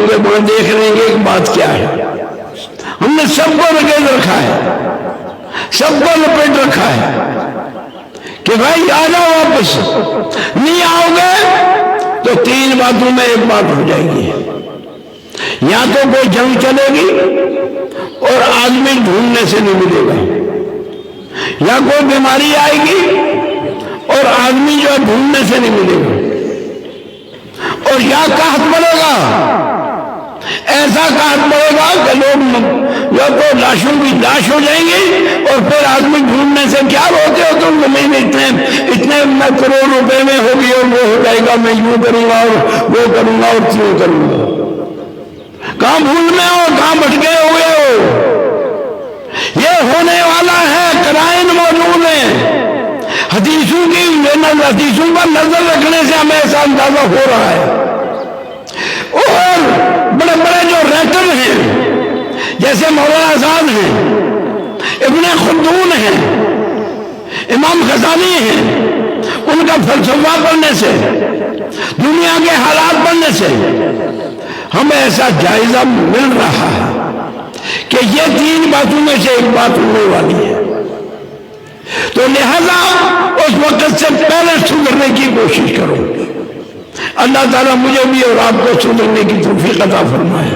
کے وہاں دیکھ رہے ہیں کہ ایک بات کیا ہے. ہم نے سب کو رگیز رکھا ہے, سب کو لپیٹ رکھا ہے کہ بھائی آ جاؤ واپس. نہیں آؤ گے تو 3 باتوں میں ایک بات ہو جائے گی. یا تو کوئی جنگ چلے گی اور آدمی ڈھونڈنے سے نہیں ملے گا, یا کوئی بیماری آئے گی اور آدمی جو ہے ڈھونڈنے سے نہیں ملے گا, اور یا قحط پڑے گا, ایسا قحط پڑے گا کہ لوگ جو تو لاشوں کی لاش ہو جائیں گی, اور پھر آدمی ڈھونڈنے سے کیا روتے ہو تم زمین اتنے میں کروڑ روپے میں ہوگی اور وہ ہو جائے گا, میں یوں کروں گا اور وہ کروں گا اور کیوں کروں گا. کہاں بھول میں ہو, کہاں بھٹکے ہوئے ہو. یہ ہونے والا ہے, قرائن موجود ہیں. حدیثوں پر نظر رکھنے سے ہمیں ایسا اندازہ ہو رہا ہے. اور بڑے بڑے جو رائٹر ہیں جیسے مولانا آزاد ہیں, ابن خلدون ہیں, امام غزالی ہیں, ان کا فلسفہ پڑھنے سے, دنیا کے حالات پڑھنے سے ہمیں ایسا جائزہ مل رہا ہے کہ یہ 3 باتوں میں سے ایک بات ہونے والی ہے. تو لہذا اس وقت سے پہلے سدھرنے کی کوشش کرو. اللہ تعالیٰ مجھے بھی اور آپ کو سدھرنے کی توفیق عطا فرمائے.